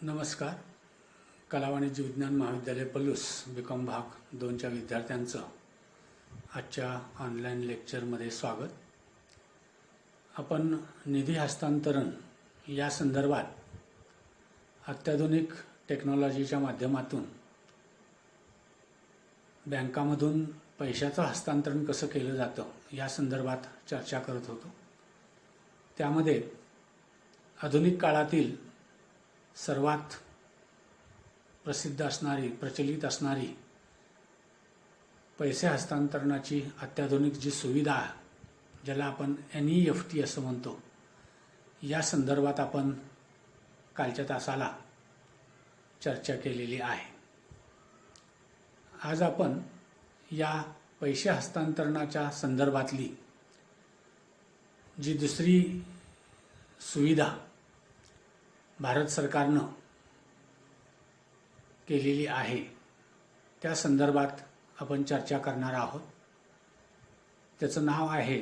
नमस्कार. कला वाणिज्य विज्ञान महाविद्यालय पलूस बीकॉम भाग 2च्या विद्यार्थ्यांचं आजच्या ऑनलाईन लेक्चरमध्ये स्वागत. आपण निधी हस्तांतरण या संदर्भात अत्याधुनिक टेक्नॉलॉजीच्या माध्यमातून बँकामधून पैशाचं हस्तांतरण कसं केलं जातं या संदर्भात चर्चा करत होतो. त्यामध्ये आधुनिक काळातील सर्वात प्रसिद्ध असणारी प्रचलित असणारी पैसे हस्तांतरणाची अत्याधुनिक जी सुविधा ज्याला आपण NEFT असं म्हणतो, या संदर्भात आपण कालच्या तासाला चर्चा केलेली आहे. आज आपण या पैसे हस्तांतरणाच्या संदर्भातली जी दुसरी सुविधा भारत सरकारनं केलेली आहे त्या संदर्भात आपण चर्चा करणार आहोत. त्याचं नाव आहे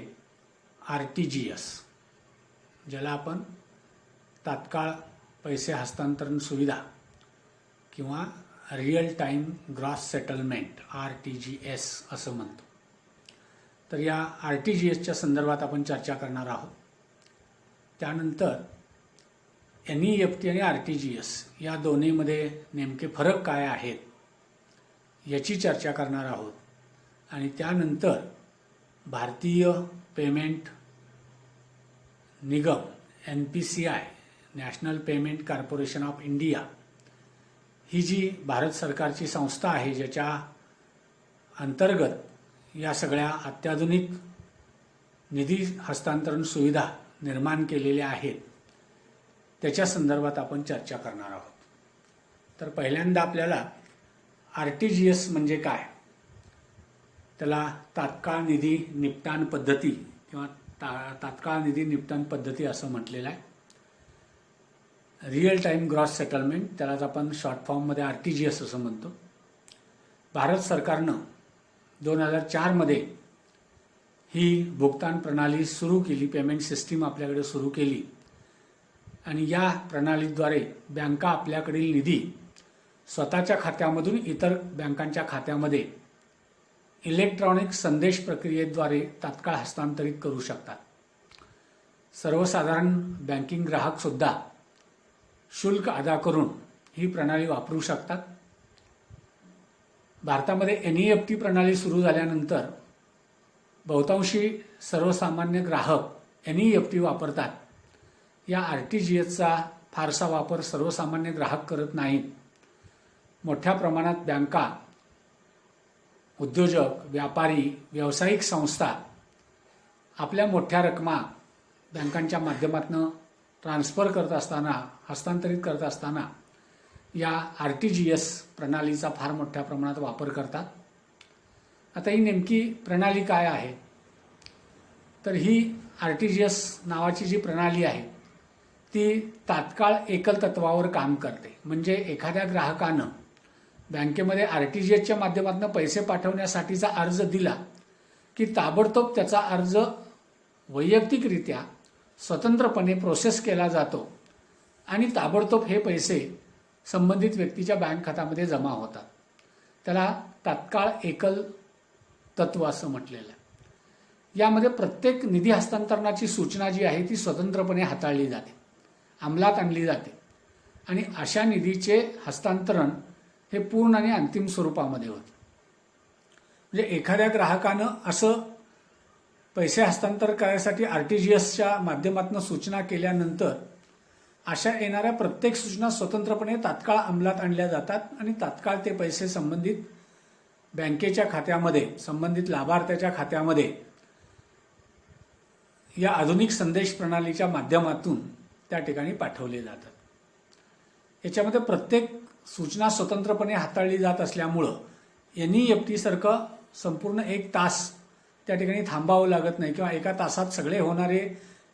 RTGS, ज्याला आपण तात्काळ पैसे हस्तांतरण सुविधा किंवा real time gross settlement RTGS असं म्हणतो. तर या RTGSच्या संदर्भात आपण चर्चा करणार आहोत. त्यानंतर NEFT आणि RTGS या दोन्हीमध्ये नेमके फरक काय आहेत याची चर्चा करणार आहोत. आणि त्यानंतर भारतीय पेमेंट निगम NPCI National Payment Corporation of India ही जी भारत सरकारची संस्था आहे, ज्याच्या अंतर्गत या सगळ्या अत्याधुनिक निधी हस्तांतरण सुविधा निर्माण केलेल्या आहेत, त्याच्या संदर्भात आपण चर्चा करणार आहोत. तर पहिल्यांदा आपल्याला RTGS म्हणजे काय, त्याला तात्काळ निधी निपटान पद्धती किंवा तात्काळ निधी निपटान पद्धती असं म्हटलेलं आहे. रिअल टाईम ग्रॉस सेटलमेंट, त्यालाच आपण शॉर्ट फॉर्ममध्ये RTGS असं म्हणतो. भारत सरकारनं 2004 ही भुगतान प्रणाली सुरू केली, पेमेंट सिस्टीम आपल्याकडे सुरू केली. आणि या प्रणालीद्वारे बँका आपल्याकडील निधी स्वतःच्या खात्यामधून इतर बँकांच्या खात्यामध्ये इलेक्ट्रॉनिक संदेश प्रक्रियेद्वारे तात्काळ हस्तांतरित करू शकतात. सर्वसाधारण बँकिंग ग्राहकसुद्धा शुल्क अदा करून ही प्रणाली वापरू शकतात. भारतामध्ये NEFT प्रणाली सुरू झाल्यानंतर बहुतांशी सर्वसामान्य ग्राहक NEFT वापरतात. या RTGSचा फारसा वापर सर्वसामान्य ग्राहक करत नाहीत. मोठ्या प्रमाणात बँका, उद्योजक, व्यापारी, व्यावसायिक संस्था आपल्या मोठ्या रकमा बँकांच्या माध्यमातून ट्रान्सफर करत असताना, हस्तांतरित करत असताना या RTGS प्रणालीचा फार मोठ्या प्रमाणात वापर करतात. आता ही नेमकी प्रणाली काय आहे, तर ही RTGS नावाची जी प्रणाली आहे ती तात्काळ एकल तत्वावर काम करते. म्हणजे एखाद्या ग्राहकानं बँकेमध्ये RTGSच्या माध्यमातून पैसे पाठवण्यासाठीचा अर्ज दिला की ताबडतोब त्याचा अर्ज वैयक्तिकरित्या स्वतंत्रपणे प्रोसेस केला जातो आणि ताबडतोब हे पैसे संबंधित व्यक्तीच्या बँक खात्यामध्ये जमा होतात. त्याला तात्काळ एकल तत्व असं म्हटलेलं आहे. यामध्ये प्रत्येक निधी हस्तांतरणाची सूचना जी आहे ती स्वतंत्रपणे हाताळली जाते, अंमलात आणली जाते. आणि अशा निधीचे हस्तांतरण हे पूर्ण आणि अंतिम स्वरूपामध्ये होते. म्हणजे एखाद्या ग्राहकानं असं पैसे हस्तांतर करायसाठी RTGSच्या माध्यमातून सूचना केल्यानंतर अशा येणाऱ्या प्रत्येक सूचना स्वतंत्रपणे तात्काळ अंमलात आणल्या जातात आणि तात्काळ ते पैसे संबंधित बँकेच्या खात्यामध्ये, संबंधित लाभार्थ्याच्या खात्यामध्ये या आधुनिक संदेश प्रणालीच्या माध्यमातून त्या ठिकाणी पाठवले जातात. याच्यामध्ये प्रत्येक सूचना स्वतंत्रपणे हाताळली जात असल्यामुळं NEFT सारखं संपूर्ण 1 तास त्या ठिकाणी थांबावं लागत नाही किंवा एका तासात सगळे होणारे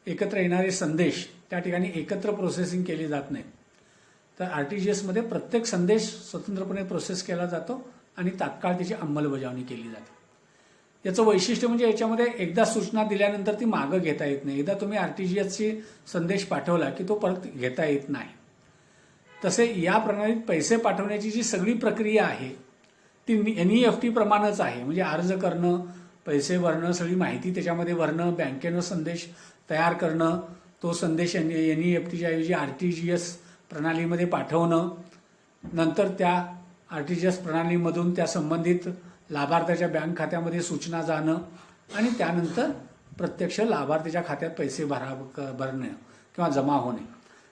एकत्र येणारे संदेश त्या ठिकाणी एकत्र प्रोसेसिंग केली जात नाही. तर RTGSमध्ये प्रत्येक संदेश स्वतंत्रपणे प्रोसेस केला जातो आणि तात्काळ त्याची अंमलबजावणी केली जाते. याचं वैशिष्ट्य म्हणजे याच्यामध्ये एकदा सूचना दिल्यानंतर ती मागं घेता येत नाही. एकदा तुम्ही RTGSची संदेश पाठवला की तो परत घेता येत नाही. तसे या प्रणालीत पैसे पाठवण्याची जी सगळी प्रक्रिया आहे ती NEFT प्रमाणेच आहे. म्हणजे अर्ज करणं, पैसे भरणं, सगळी माहिती त्याच्यामध्ये भरणं, बँकेनं संदेश तयार करणं, तो संदेश NEFTच्या ऐवजी RTGS प्रणालीमध्ये पाठवणं, नंतर त्या RTGS प्रणालीमधून त्या संबंधित लाभार्थ्याच्या बँक खात्यामध्ये सूचना जाणं आणि त्यानंतर प्रत्यक्ष लाभार्थीच्या खात्यात पैसे भरणं किंवा जमा होणे.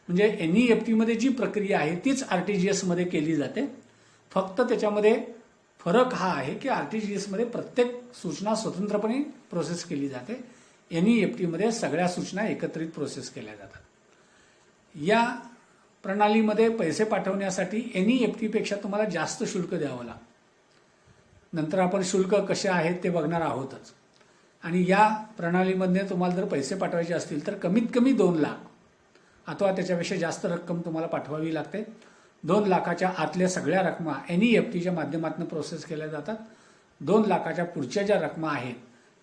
म्हणजे NEFTमध्ये जी प्रक्रिया आहे तीच RTGSमध्ये केली जाते. फक्त त्याच्यामध्ये फरक हा आहे की RTGSमध्ये प्रत्येक सूचना स्वतंत्रपणे प्रोसेस केली जाते. NEFTमध्ये सगळ्या सूचना एकत्रित प्रोसेस केल्या जातात. या प्रणालीमध्ये पैसे पाठवण्यासाठी NEFTपेक्षा तुम्हाला जास्त शुल्क द्यावं लागतं. नंतर आपण शुल्क कसे आहेत ते बघणार आहोतच. आणि या प्रणालीमध्ये तुम्हाला जर पैसे पाठवायचे असतील तर कमीत कमी 2 लाख अथवा त्याच्यापेक्षा जास्त रक्कम तुम्हाला पाठवावी लागते. 2 लाखाच्या आतल्या सगळ्या रकमा NEFTच्या माध्यमातून प्रोसेस केल्या जातात. 2 लाखाच्या पुढच्या ज्या रकमा आहेत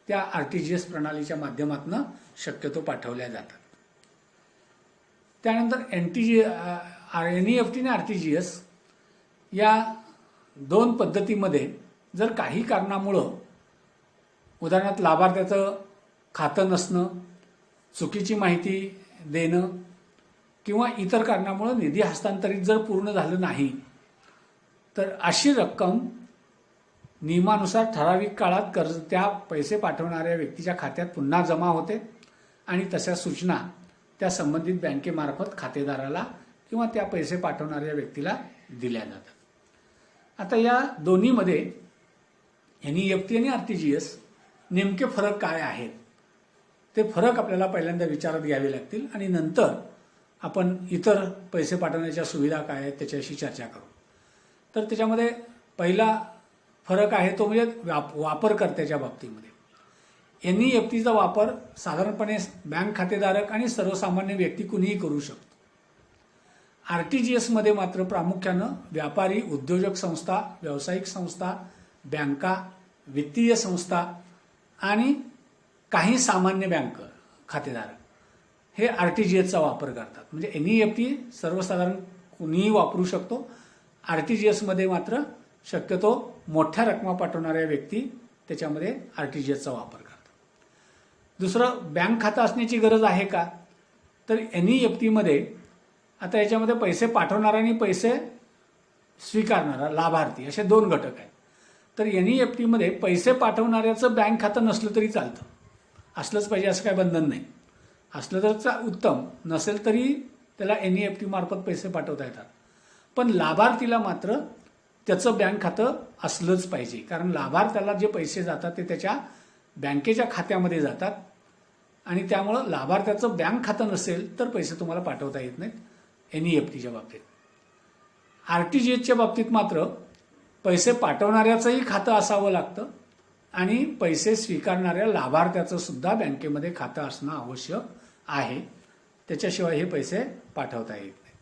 त्या RTGS प्रणालीच्या माध्यमातून शक्यतो पाठवल्या जातात. त्यानंतर NEFT आणि RTGS या 2 पद्धतीमध्ये जर काही कारणामुळं उदाहरणार्थ लाभार्थ्याचं खातं नसणं, चुकीची माहिती देणं किंवा इतर कारणामुळं निधी हस्तांतरित जर पूर्ण झालं नाही तर अशी रक्कम नियमानुसार ठराविक काळात त्या पैसे पाठवणाऱ्या व्यक्तीच्या खात्यात पुन्हा जमा होते आणि तशा सूचना त्या संबंधित बँकेमार्फत खातेदाराला किंवा त्या पैसे पाठवणाऱ्या व्यक्तीला दिल्या जातात. आता या दोन्हीमध्ये NEFT आणि RTGS नेमके फरक काय आहेत ते फरक आपल्याला पहिल्यांदा विचारात घ्यावे लागतील आणि नंतर आपण इतर पैसे पाठवण्याच्या सुविधा काय आहेत त्याच्याशी चर्चा करू. तर त्याच्यामध्ये पहिला फरक आहे तो म्हणजे वापरकर्त्याच्या बाबतीमध्ये. NEFTचा वापर साधारणपणे बँक खातेधारक आणि सर्वसामान्य व्यक्ती कुणीही करू शकतो. RTGSमध्ये मात्र प्रामुख्यानं व्यापारी, उद्योजक संस्था, व्यावसायिक संस्था, बँका, वित्तीय संस्था आणि काही सामान्य बँक खातेदारक हे RTGSचा वापर करतात. म्हणजे NEFT सर्वसाधारण कुणीही वापरू शकतो. RTGSमध्ये मात्र शक्यतो मोठ्या रकमा पाठवणाऱ्या व्यक्ती त्याच्यामध्ये RTGSचा वापर करतात. दुसरं, बँक खातं असण्याची गरज आहे का? तर NEFTमध्ये आता याच्यामध्ये पैसे पाठवणारा आणि पैसे स्वीकारणारा लाभार्थी असे 2 घटक आहेत. तर NEFTमध्ये पैसे पाठवणाऱ्याचं बँक खातं नसलं तरी चालतं, असलंच पाहिजे असं काय बंधन नाही. असलं तर उत्तम, नसेल तरी त्याला NEFT मार्फत पैसे पाठवता येतात. पण लाभार्थीला मात्र त्याचं बँक खातं असलंच पाहिजे, कारण लाभार्थ्याला जे पैसे जातात ते त्याच्या बँकेच्या खात्यामध्ये जातात आणि त्यामुळं लाभार्थ्याचं बँक खातं नसेल तर पैसे तुम्हाला पाठवता येत नाहीत NEFTच्या बाबतीत. RTGSच्या बाबतीत मात्र पैसे पाठवणाऱ्याचंही खातं असावं लागतं आणि पैसे स्वीकारणाऱ्या लाभार्थ्याचं सुद्धा बँकेमध्ये खातं असणं आवश्यक आहे. त्याच्याशिवाय हे पैसे पाठवता येत नाही.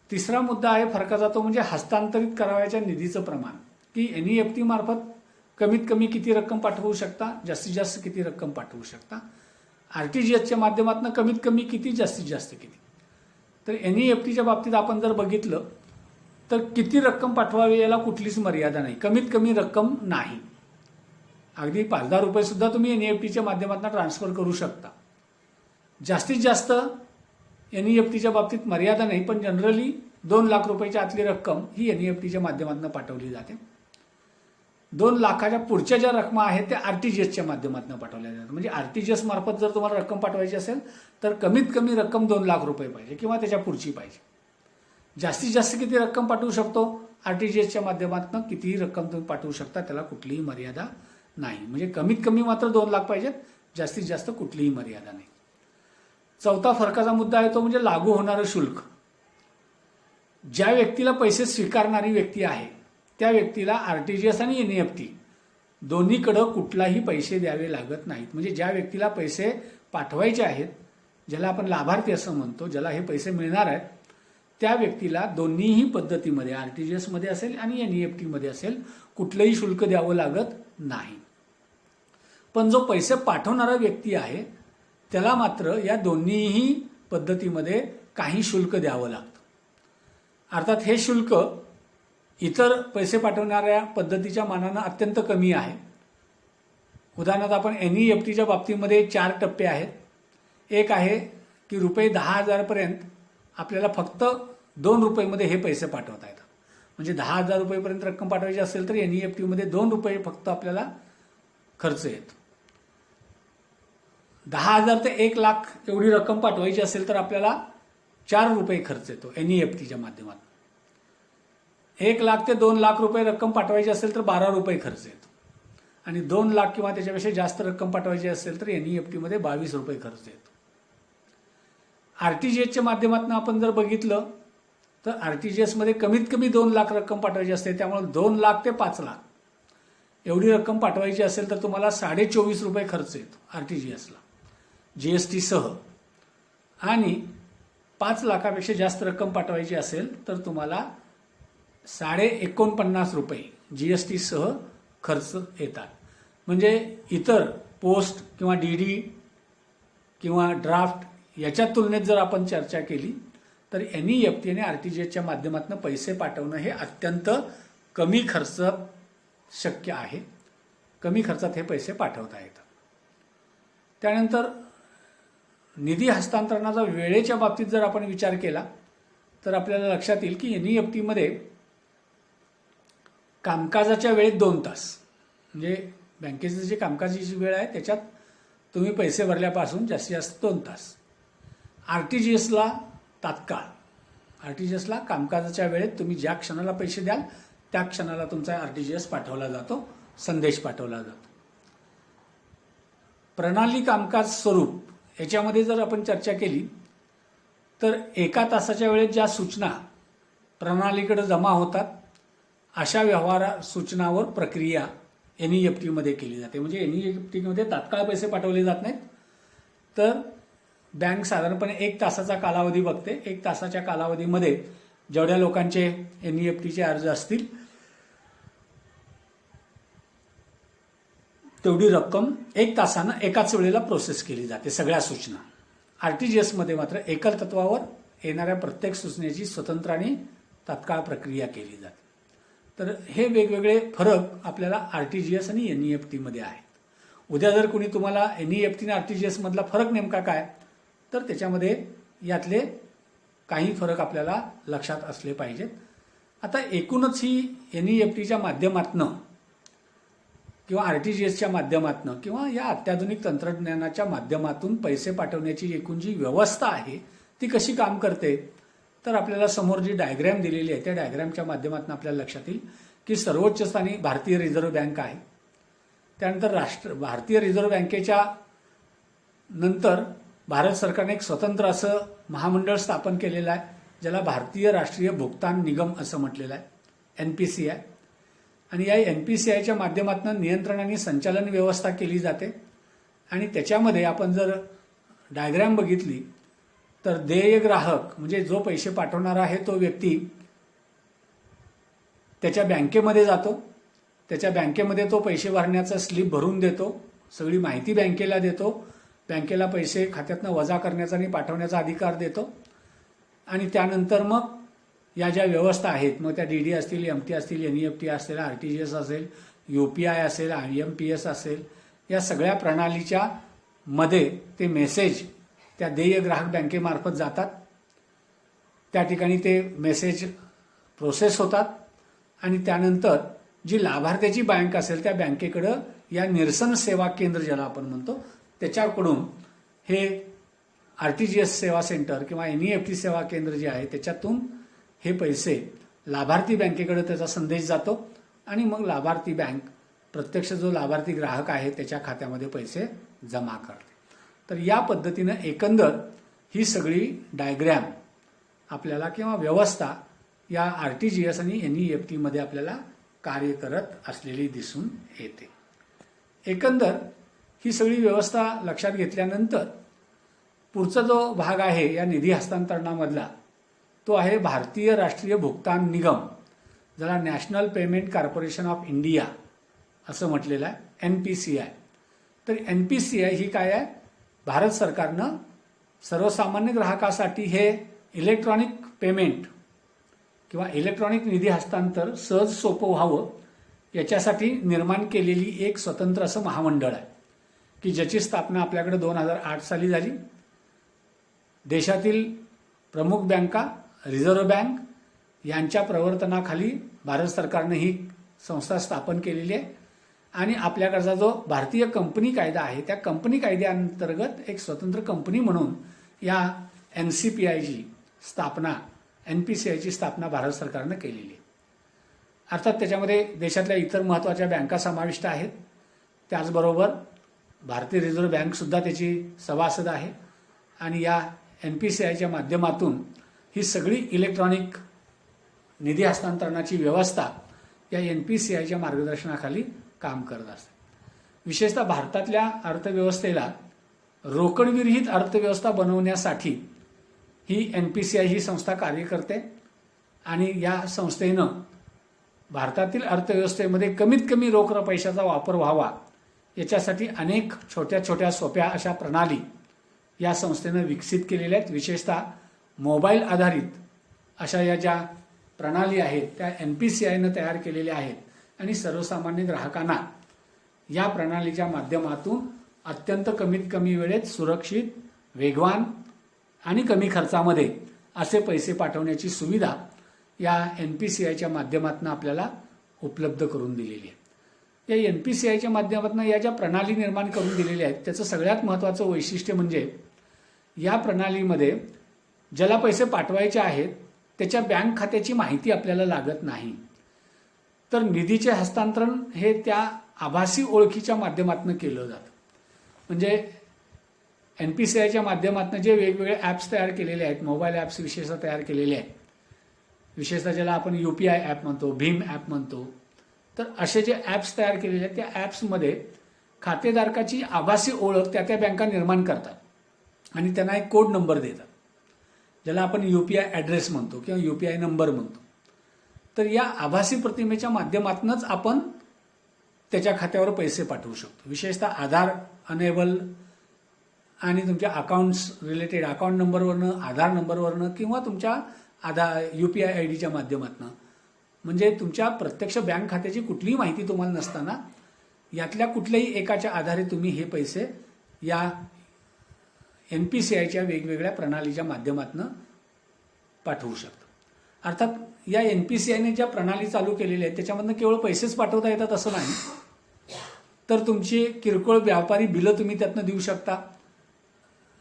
तिसरा मुद्दा आहे फरकाचा, तो म्हणजे हस्तांतरित करावयाच्या निधीचं प्रमाण. की NEFT मार्फत कमीत कमी किती रक्कम पाठवू शकता, जास्तीत जास्त किती रक्कम पाठवू शकता. RTGSच्या माध्यमातून कमीत कमी किती, जास्तीत जास्त किती. तर NEFTच्या बाबतीत आपण जर बघितलं तर किती रक्कम पाठवावी याला कुठलीच मर्यादा नाही, कमीत कमी रक्कम नाही. अगदी 5,000 रुपये सुद्धा तुम्ही NEFTच्या माध्यमातून ट्रान्सफर करू शकता. जास्तीत जास्त NEFTच्या बाबतीत मर्यादा नाही, पण जनरली 2 लाख रुपयाच्या आतली रक्कम ही NEFTच्या माध्यमातून पाठवली जाते. 2 लाखाच्या पुढच्या ज्या रकमा आहेत त्या RTGSच्या माध्यमातून पाठवल्या जातात. म्हणजे RTGS मार्फत जर तुम्हाला रक्कम पाठवायची असेल तर कमीत कमी रक्कम 2 लाख रुपये पाहिजे किंवा त्याच्या पुढची पाहिजे. जास्तीत जास्त किती रक्कम पाठवू शकतो, RTGSच्या माध्यमातून कितीही रक्कम तुम्ही पाठवू शकता, त्याला कुठलीही मर्यादा नाही. म्हणजे कमीत कमी मात्र 2 लाख पाहिजेत, जास्तीत जास्त कुठलीही मर्यादा नाही. चौथा फरकाचा मुद्दा आहे तो म्हणजे लागू होणारं शुल्क. ज्या व्यक्तीला पैसे स्वीकारणारी व्यक्ती आहे त्या व्यक्तीला RTGS आणि NEFT दोन्हीकडं कुठलाही पैसे द्यावे लागत नाहीत. म्हणजे ज्या व्यक्तीला पैसे पाठवायचे आहेत, ज्याला आपण लाभार्थी असं म्हणतो, ज्याला हे पैसे मिळणार आहेत, त्या व्यक्तीला दोन्हीही पद्धतीमध्ये RTGSमध्ये असेल आणि NEFTमध्ये असेल कुठलंही शुल्क द्यावं लागत नाही. पण जो पैसे पाठवणारा व्यक्ती आहे त्याला मात्र या दोन्हीही पद्धतीमध्ये काही शुल्क द्यावं लागतं. अर्थात हे शुल्क इतर पैसे पाठवणाऱ्या पद्धतीच्या मानानं अत्यंत कमी आहे. उदाहरणार्थ आपण NEFTच्या बाबतीमध्ये 4 टप्पे आहेत. एक आहे की ₹10,000 आपल्याला फक्त ₹2 हे पैसे पाठवता येतात. म्हणजे ₹10,000 रक्कम पाठवायची असेल तर NEFTमध्ये ₹2 फक्त आपल्याला खर्च येतो. 10,000 ते 1,00,000 एवढी रक्कम पाठवायची असेल तर आपल्याला ₹4 खर्च येतो NEFTच्या माध्यमातून. 1,00,000 ते 2,00,000 रक्कम पाठवायची असेल तर ₹12 खर्च येतो. आणि 2,00,000 किंवा त्याच्यापेक्षा जास्त रक्कम पाठवायची असेल तर NEFTमध्ये ₹22 खर्च येतो. RTGSच्या माध्यमातून आपण जर बघितलं तर RTGSमध्ये कमीत कमी 2,00,000 रक्कम पाठवायची असते. त्यामुळे 2,00,000 ते 5,00,000 एवढी रक्कम पाठवायची असेल तर तुम्हाला ₹24.5 खर्च येतो RTGSला GST सह. आणि 5,00,000पेक्षा जास्त रक्कम पाठवायची असेल तर तुम्हाला ₹49.5 GST सह खर्च येतात. म्हणजे इतर पोस्ट किंवा DD किंवा ड्राफ्ट याच्या तुलनेत जर आपण चर्चा केली तर NEFT आणि RTGSच्या माध्यमातून पैसे पाठवणं हे अत्यंत कमी खर्च शक्य आहे. कमी खर्चात हे पैसे पाठवता येतात. त्यानंतर निधी हस्तांतरणाचा वेळेच्या बाबतीत जर आपण विचार केला तर आपल्याला लक्षात येईल की NEFTमध्ये कामकाजाच्या वेळेत 2 तास, म्हणजे बँकेचं जे कामकाजाची वेळ आहे त्याच्यात तुम्ही पैसे भरल्यापासून जास्तीत जास्त 2 तास. RTGSला तात्काळ, RTGSला कामकाजाच्या वेळेत तुम्ही ज्या क्षणाला पैसे द्याल त्या क्षणाला तुमचा RTGS पाठवला जातो, संदेश पाठवला जातो. प्रणाली कामकाज स्वरूप याच्यामध्ये जर आपण चर्चा केली तर 1 तासाच्या वेळेत ज्या सूचना प्रणालीकडे जमा होतात अशा सूचनावर प्रक्रिया NEFTमध्ये केली जाते. म्हणजे NEFTमध्ये तात्काळ पैसे पाठवले जात नाहीत, तर बँक साधारणपणे 1 तासाचा कालावधी बघते. 1 तासाच्या कालावधीमध्ये जेवढ्या लोकांचे NEFTचे अर्ज असतील तेवढी रक्कम 1 तासानं एकाच वेळेला प्रोसेस केली जाते सगळ्या सूचना. RTGSमध्ये मात्र एकल तत्वावर येणाऱ्या प्रत्येक सूचनेची स्वतंत्र आणि तात्काळ प्रक्रिया केली जाते. तर हे वेगवेगळे फरक आपल्याला RTGS आणि NEFTमध्ये आहेत. उद्या जर कोणी तुम्हाला NEFT आणि RTGS मधला फरक नेमका काय तर त्याच्यामध्ये यातले काही फरक आपल्याला लक्षात असले पाहिजेत. आता एकूणच ही NEFTच्या माध्यमातनं किंवा RTGSच्या माध्यमातनं किंवा या अत्याधुनिक तंत्रज्ञानाच्या माध्यमातून पैसे पाठवण्याची एकूण जी व्यवस्था आहे ती कशी काम करते तर आपल्याला समोर जी डायग्रॅम दिलेली आहे त्या डायग्रॅमच्या माध्यमातून आपल्याला लक्षात येईल की सर्वोच्च स्थानी भारतीय रिझर्व्ह बँक आहे. त्यानंतर भारतीय रिझर्व्ह बँकेच्या नंतर भारत सरकारने एक स्वतंत्र असं महामंडळ स्थापन केलेलं आहे ज्याला भारतीय राष्ट्रीय भुगतान निगम असं म्हटलेलं आहे, NPCI. आणि या NPCIच्या माध्यमातून नियंत्रण आणि संचालन व्यवस्था केली जाते. आणि त्याच्यामध्ये आपण जर डायग्रॅम बघितली तर देय ग्राहक म्हणजे जो पैसे पाठवणारा आहे तो व्यक्ती त्याच्या बँकेमध्ये जातो, त्याच्या बँकेमध्ये तो पैसे भरण्याचा स्लिप भरून देतो, सगळी माहिती बँकेला देतो, बँकेला पैसे खात्यातनं वजा करण्याचा आणि पाठवण्याचा अधिकार देतो. आणि त्यानंतर मग या ज्या व्यवस्था आहेत मग त्या DD असतील, MT असतील, NEFT असेल, RTGS असेल, UPI असेल, IMPS असेल, या सगळ्या प्रणालीच्या मध्ये ते मेसेज त्या देय ग्राहक बँकेमार्फत जातात. त्या ठिकाणी ते मेसेज प्रोसेस होतात आणि त्यानंतर जी लाभार्थ्याची बँक असेल त्या बँकेकडं या निरसन सेवा केंद्र ज्याला आपण म्हणतो त्याच्याकडून हे RTGS सेवा सेंटर किंवा NEFT सेवा केंद्र जे आहे त्याच्यातून हे पैसे लाभार्थी बँकेकडे त्याचा संदेश जातो आणि मग लाभार्थी बँक प्रत्यक्ष जो लाभार्थी ग्राहक आहे त्याच्या खात्यामध्ये पैसे जमा करते. तर या पद्धतीनं एकंदर ही सगळी डायग्रॅम आपल्याला किंवा व्यवस्था या RTGS आणि NEFTमध्ये आपल्याला कार्य करत असलेली दिसून येते. एकंदर ही सगळी व्यवस्था लक्षात घेतल्यानंतर पुढचा जो भाग आहे या निधी हस्तांतरणामधला तो आहे भारतीय राष्ट्रीय भुगतान निगम, ज्याला national Payment Corporation of India असं म्हटलेलं आहे, NPCI. तर NPCI ही काय आहे, भारत सरकारनं सर्वसामान्य ग्राहकासाठी हे इलेक्ट्रॉनिक पेमेंट किंवा इलेक्ट्रॉनिक निधी हस्तांतर सहज सोपं व्हावं याच्यासाठी निर्माण केलेली एक स्वतंत्र असं महामंडळ आहे की ज्याची स्थापना आपल्याकडे 2008 साली झाली. देशातील प्रमुख बँका, रिझर्व्ह बँक यांच्या प्रवर्तनाखाली भारत सरकारने ही संस्था स्थापन केलेली आहे आणि आपल्याकडचा जो भारतीय कंपनी कायदा आहे त्या कंपनी कायद्याअंतर्गत एक स्वतंत्र कंपनी म्हणून या NCPIची स्थापना, NPCIची स्थापना भारत सरकारने केलेली आहे. अर्थात त्याच्यामध्ये देशातल्या इतर महत्त्वाच्या बँका समाविष्ट आहेत. त्याचबरोबर भारतीय रिझर्व्ह बँकसुद्धा त्याची सभासद आहे आणि या NPCIच्या माध्यमातून ही सगळी इलेक्ट्रॉनिक निधी हस्तांतरणाची व्यवस्था या NPCIच्या मार्गदर्शनाखाली काम करत असते. विशेषतः भारतातल्या अर्थव्यवस्थेला रोकडविरहित अर्थव्यवस्था बनवण्यासाठी ही NPCI ही संस्था कार्य करते आणि या संस्थेनं भारतातील अर्थव्यवस्थेमध्ये कमीत कमी रोख पैशाचा वापर व्हावा याच्यासाठी अनेक छोट्या छोट्या सोप्या अशा प्रणाली या संस्थेनं विकसित केलेल्या आहेत. विशेषतः मोबाईल आधारित अशा या ज्या प्रणाली आहेत त्या NPCIनं तयार केलेल्या आहेत आणि सर्वसामान्य ग्राहकांना या प्रणालीच्या माध्यमातून अत्यंत कमीत कमी वेळेत सुरक्षित, वेगवान आणि कमी खर्चामध्ये असे पैसे पाठवण्याची सुविधा या NPCIच्या माध्यमातून आपल्याला उपलब्ध करून दिलेली आहे. या NPCIच्या माध्यमातून या ज्या प्रणाली निर्माण करून दिलेल्या आहेत त्याचं सगळ्यात महत्त्वाचं वैशिष्ट्य म्हणजे या प्रणालीमध्ये ज्याला पैसे पाठवायचे आहेत त्याच्या बँक खात्याची माहिती आपल्याला लागत नाही. तर निधीचे हस्तांतरण हे त्या आभासी ओळखीच्या माध्यमातून केलं जातं. म्हणजे NPCIच्या माध्यमातून जे वेगवेगळे ॲप्स तयार केलेले आहेत, मोबाईल ॲप्स विशेषतः तयार केलेले आहेत, विशेषतः ज्याला आपण UPI ॲप म्हणतो, भीम ॲप म्हणतो, तर असे जे ॲप्स तयार केलेले आहेत त्या ॲप्समध्ये खातेधारकाची आभासी ओळख त्या बँका निर्माण करतात आणि त्यांना एक कोड नंबर देतात ज्याला आपण UPI ॲड्रेस म्हणतो किंवा UPI नंबर म्हणतो. तर या आभासी प्रतिमेच्या माध्यमातूनच आपण त्याच्या खात्यावर पैसे पाठवू शकतो. विशेषतः आधार अनेबल आणि तुमच्या अकाउंट्स रिलेटेड अकाउंट नंबरवरनं, आधार नंबरवरनं किंवा तुमच्या UPI IDच्या माध्यमातून, म्हणजे तुमच्या प्रत्यक्ष बँक खात्याची कुठलीही माहिती तुम्हाला नसताना यातल्या कुठल्याही एकाच्या आधारे तुम्ही हे पैसे या NPCIच्या वेगवेगळ्या प्रणालीच्या माध्यमातून पाठवू शकता. अर्थात या NPCIने ज्या प्रणाली चालू केलेल्या आहेत त्याच्यामधनं केवळ पैसेच पाठवता येतात असं नाही, तर तुमची किरकोळ व्यापारी बिलं तुम्ही त्यातनं देऊ शकता,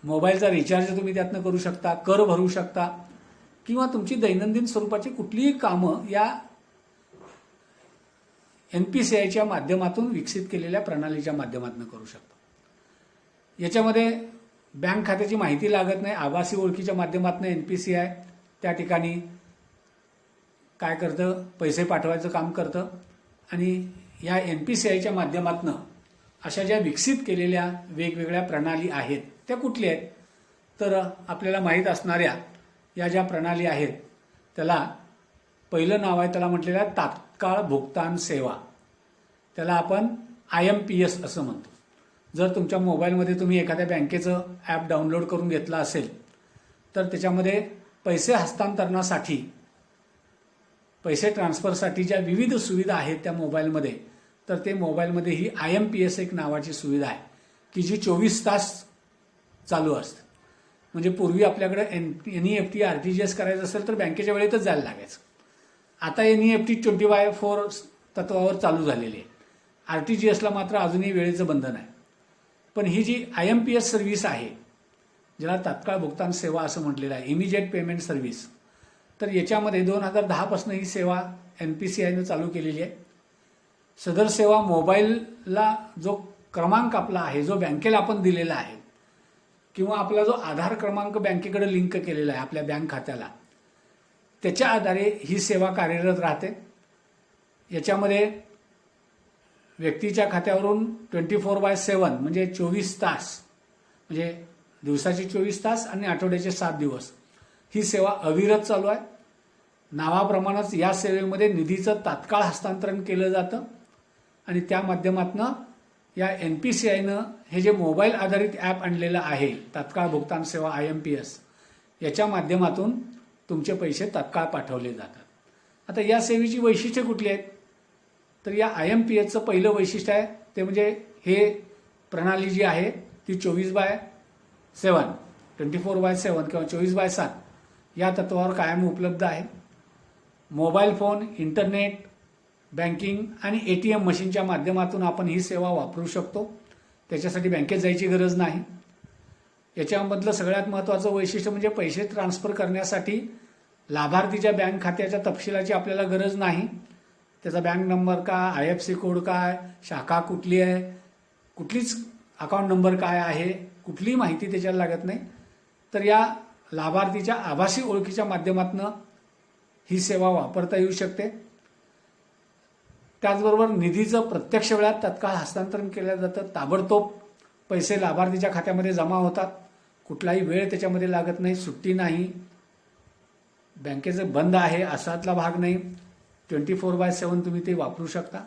मोबाईलचा रिचार्ज तुम्ही त्यातनं करू शकता, कर भरू शकता किंवा तुमची दैनंदिन स्वरूपाची कुठलीही कामं या NPCIच्या माध्यमातून विकसित केलेल्या प्रणालीच्या माध्यमातून करू शकता. याच्यामध्ये बँक खात्याची माहिती लागत नाही. आभासी ओळखीच्या माध्यमातून NPCI त्या ठिकाणी काय करतं, पैसे पाठवायचं काम करतं आणि या NPCIच्या माध्यमातून अशा ज्या विकसित केलेल्या वेगवेगळ्या प्रणाली आहेत त्या कुठल्या आहेत, तर आपल्याला माहीत असणाऱ्या या ज्या प्रणाली आहेत त्याला पहिलं नाव आहे, त्याला म्हटलेलं आहे तात्काळ भुगतान सेवा. त्याला आपण IMPS असं म्हणतो. जर तुमच्या मोबाईलमध्ये तुम्ही एखाद्या बँकेचं ॲप डाउनलोड करून घेतलं असेल तर त्याच्यामध्ये पैसे हस्तांतरणासाठी, पैसे ट्रान्सफरसाठी ज्या विविध सुविधा आहेत त्या मोबाईलमध्ये, तर ते मोबाईलमध्ये ही IMPS एक नावाची सुविधा आहे की जी 24 तास चालू असते. म्हणजे पूर्वी आपल्याकडे NEFT RTGS करायचं असेल तर बँकेच्या वेळेतच जायला लागायचं. आता NEFT 24/4 तत्वावर चालू झालेली आहे. RTGSला मात्र अजूनही वेळेचं बंधन आहे. पण ही जी IMPS सर्व्हिस आहे, ज्याला तात्काळ भुगतान सेवा असं म्हटलेलं आहे, इमिजिएट पेमेंट सर्व्हिस, तर याच्यामध्ये 2010 पासून ही सेवा NPCIनं चालू केलेली आहे. सदर सेवा मोबाईलला जो क्रमांक आपला आहे, जो बँकेला आपण दिलेला आहे किंवा आपला जो आधार क्रमांक बँकेकडे लिंक केलेला आहे आपल्या बँक खात्याला, त्याच्या आधारे ही सेवा कार्यरत राहते. याच्यामध्ये व्यक्तीच्या खात्यावरून 24/7 म्हणजे 24 तास, म्हणजे दिवसाचे 24 तास आणि आठवड्याचे 7 दिवस ही सेवा अविरत चालू आहे. नावाप्रमाणेच या सेवेमध्ये निधीचं तात्काळ हस्तांतरण केलं जातं आणि त्या माध्यमातून या NPCIनं हे जे मोबाईल आधारित ॲप आणलेलं आहे तात्काळ भुगतान सेवा IMPS, याच्या माध्यमातून तुमचे पैसे तात्काळ पाठवले जातात. आता या सेवेची वैशिष्ट्ये कुठली आहेत? तर या IMPSचं पहिलं वैशिष्ट्य आहे ते म्हणजे हे प्रणाली जी आहे ती 24/7 24/7 किंवा 24/7 या तत्वावर कायम उपलब्ध आहे. मोबाईल फोन, इंटरनेट बँकिंग आणि ATM मशीनच्या माध्यमातून आपण ही सेवा वापरू शकतो. त्याच्यासाठी बँकेत जायची गरज नाही. याच्यामधलं सगळ्यात महत्त्वाचं वैशिष्ट्य म्हणजे पैसे ट्रान्सफर करण्यासाठी लाभार्थीच्या बँक खात्याच्या तपशिलाची आपल्याला गरज नाही. त्याचा बँक नंबर काय, IFSC कोड काय, शाखा कुठली आहे, कुठलीच अकाउंट नंबर काय आहे, कुठलीही माहिती त्याच्याला लागत नाही. तर या लाभार्थीच्या आभासी ओळखीच्या माध्यमातून ही सेवा वापरता येऊ शकते. त्याचबरोबर निधीचं प्रत्यक्ष वेळात तत्काळ हस्तांतरण केलं जातं. ताबडतोब पैसे लाभार्थीच्या खात्यामध्ये जमा होतात. कुठलाही वेळ त्याच्यामध्ये लागत नाही, सुट्टी नाही, बँकेचं बंद आहे असातला भाग नाही. 24/7 तुम्ही ते वापरू शकता.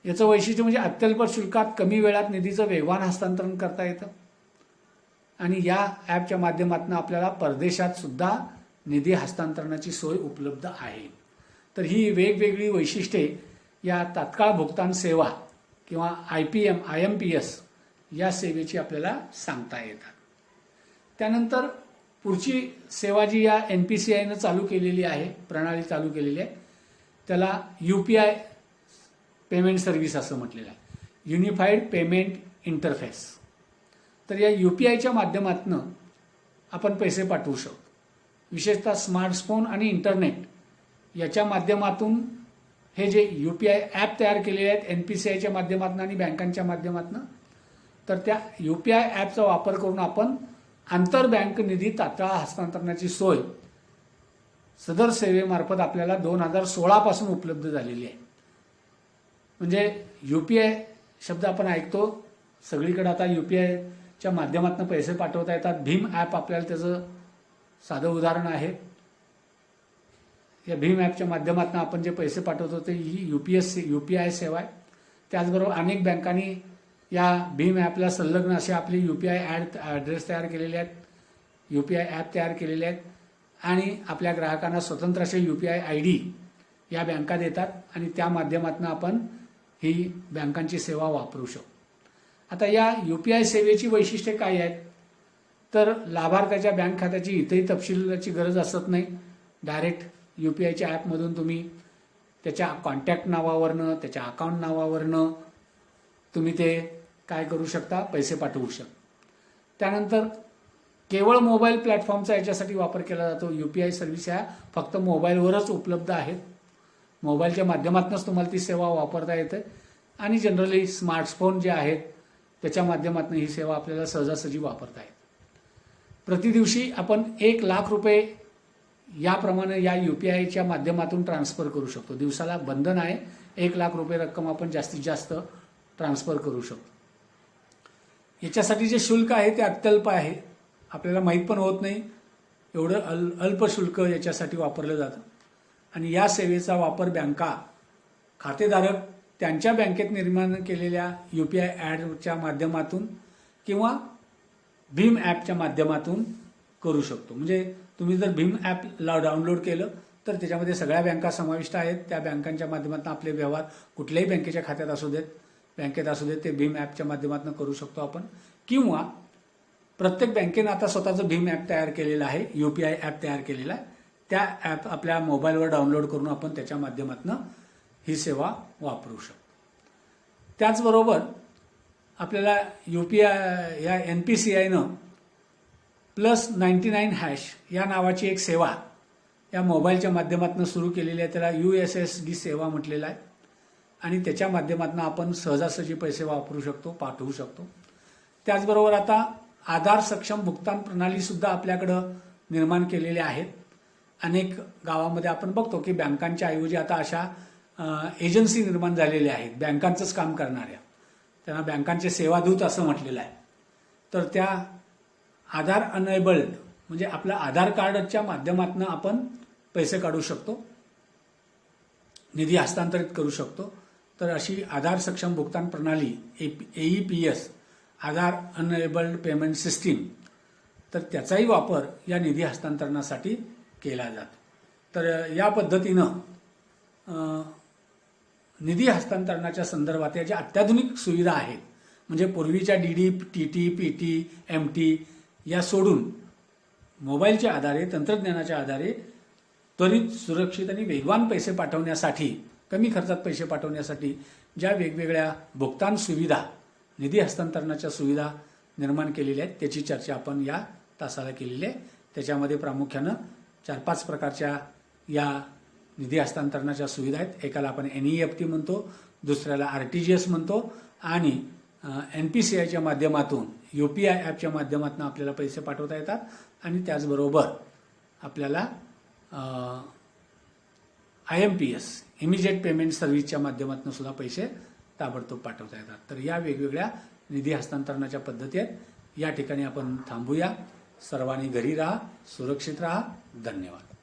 याचं वैशिष्ट्य म्हणजे अत्यल्प शुल्कात कमी वेळात निधीचं वेगवान हस्तांतरण करता येतं आणि या ॲपच्या माध्यमातून आपल्याला परदेशात सुद्धा निधी हस्तांतरणाची सोय उपलब्ध आहे. तर ही वेगवेगळी वैशिष्ट्ये या तात्काळ भुगतान सेवा किंवा IMPS या सेवेची आपल्याला सांगता येतात. त्यानंतर पुढची सेवा जी या NPCIनं चालू केलेली आहे, प्रणाली चालू केलेली आहे, त्याला UPI पेमेंट सर्व्हिस असं म्हटलेलं आहे, युनिफाईड पेमेंट इंटरफेस. तर या UPIच्या माध्यमातून आपण पैसे पाठवू शकतो. विशेषतः स्मार्टफोन आणि इंटरनेट याच्या माध्यमातून हे जे UPI ॲप तयार केलेले आहेत NPCIच्या माध्यमातून आणि बँकांच्या माध्यमातून, तर त्या UPI ॲपचा वापर करून आपण आंतरबँक निधी तात्काळ हस्तांतरणाची सोय सदर सेवेमार्फत आपल्याला 2016 पासून उपलब्ध झालेली आहे. म्हणजे UPI शब्द आपण ऐकतो सगळीकडे, आता UPIच्या माध्यमातून पैसे पाठवता येतात. भीम ॲप आपल्याला त्याचं साधं उदाहरण आहे. या भीम ॲपच्या माध्यमातून आपण जे पैसे पाठवतो ते ही UPI सेवा आहे. त्याचबरोबर अनेक बँकांनी या भीम ॲपला संलग्न असे आपले UPI ॲड्रेस तयार केलेले आहेत, UPI ॲप तयार केलेले आहेत आणि आपल्या ग्राहकांना स्वतंत्र असे UPI ID या बँका देतात आणि त्या माध्यमातून आपण ही बँकांची सेवा वापरू शकतो. आता या UPI सेवेची वैशिष्ट्ये काय आहेत? तर लाभार्थ्याच्या बँक खात्याची इथेही तपशिलाची गरज असत नाही. डायरेक्ट UPIच्या ॲपमधून तुम्ही त्याच्या कॉन्टॅक्ट नावावरनं, त्याच्या अकाउंट नावावरनं तुम्ही ते काय करू शकता, पैसे पाठवू शकता. त्यानंतर केवळ मोबाईल प्लॅटफॉर्मचा याच्यासाठी वापर केला जातो. UPI सर्व्हिस ह्या फक्त मोबाईलवरच उपलब्ध आहेत. मोबाईलच्या माध्यमातूनच तुम्हाला ती सेवा वापरता येते आणि जनरली स्मार्टफोन जे आहेत त्याच्या माध्यमातून ही सेवा आपल्याला सहजासहजी वापरता येते. प्रतिदिवशी आपण 1 लाख रुपये याप्रमाणे या UPIच्या माध्यमातून ट्रान्सफर करू शकतो. दिवसाला बंधन आहे, 1 लाख रुपये रक्कम आपण जास्तीत जास्त ट्रान्सफर करू शकतो. याच्यासाठी जे शुल्क आहे ते अत्यल्प आहे, आपल्याला माहीत पण होत नाही, एवढं अल्प शुल्क याच्यासाठी वापरलं जातं. आणि या सेवेचा वापर बँका, खातेधारक त्यांच्या बँकेत निर्माण केलेल्या UPI ॲडच्या माध्यमातून किंवा भीम ॲपच्या माध्यमातून करू शकतो. म्हणजे तुम्ही जर भीम ॲपला डाउनलोड केलं तर त्याच्यामध्ये सगळ्या बँका समाविष्ट आहेत. त्या बँकांच्या माध्यमातून आपले व्यवहार कुठल्याही बँकेच्या खात्यात असू देत, बँकेत असू देत, ते भीम ॲपच्या माध्यमातून करू शकतो आपण. किंवा प्रत्येक बँकेनं आता स्वतःचं भीम ॲप तयार केलेलं आहे, UPI ॲप तयार केलेलं आहे. त्या ॲप आपल्या मोबाईलवर डाउनलोड करून आपण त्याच्या माध्यमातून ही सेवा वापरू शकतो. त्याचबरोबर आपल्याला UPI या NPCIनं +99# या नावाची एक सेवा या मोबाईलच्या माध्यमातून सुरू केलेली आहे. त्याला USSD सेवा म्हटलेलं आहे आणि त्याच्या माध्यमातून आपण सहजासहजी पैसे वापरू शकतो, पाठवू शकतो. त्याचबरोबर आता आधार सक्षम भुगतान प्रणालीसुद्धा आपल्याकडं निर्माण केलेल्या आहेत. अनेक गावामध्ये आपण बघतो की बँकांच्या ऐवजी आता अशा एजन्सी निर्माण झालेल्या आहेत बँकांचंच काम करणाऱ्या. त्यांना बँकांचे सेवादूत असं म्हटलेलं आहे. तर त्या आधार अनेबल्ड म्हणजे आपलं आधार कार्डच्या माध्यमातून आपण पैसे काढू शकतो, निधी हस्तांतरित करू शकतो. तर अशी आधार सक्षम भुगतान प्रणाली AEPS, आधार अनेबल्ड पेमेंट सिस्टीम, तर त्याचाही वापर या निधी हस्तांतरणासाठी केला जातो. तर या पद्धतीनं निधी हस्तांतरणाच्या संदर्भात या ज्या अत्याधुनिक सुविधा आहेत, म्हणजे पूर्वीच्या DD, TT, PT, MT या सोडून मोबाईलच्या आधारे, तंत्रज्ञानाच्या आधारे त्वरित, सुरक्षित आणि वेगवान पैसे पाठवण्यासाठी, कमी खर्चात पैसे पाठवण्यासाठी ज्या वेगवेगळ्या भुगतान सुविधा, निधी हस्तांतरणाच्या सुविधा निर्माण केलेल्या आहेत त्याची चर्चा आपण या तासाला केलेली आहे. त्याच्यामध्ये प्रामुख्यानं 4-5 प्रकारच्या या निधी हस्तांतरणाच्या सुविधा आहेत. एकाला आपण NEFT म्हणतो, दुसऱ्याला RTGS म्हणतो आणि NPCIच्या माध्यमातून, UPI ॲपच्या माध्यमातून आपल्याला पैसे पाठवता येतात आणि त्याचबरोबर आपल्याला IMPS इमिजिएट पेमेंट सर्व्हिसच्या माध्यमातून सुद्धा पैसे ताबडतोब पाठवता येतात. तर या वेगवेगळ्या निधी हस्तांतरणाच्या पद्धती आहेत. या ठिकाणी आपण थांबूया. सर्वांनी घरी राहा, सुरक्षित राहा. धन्यवाद.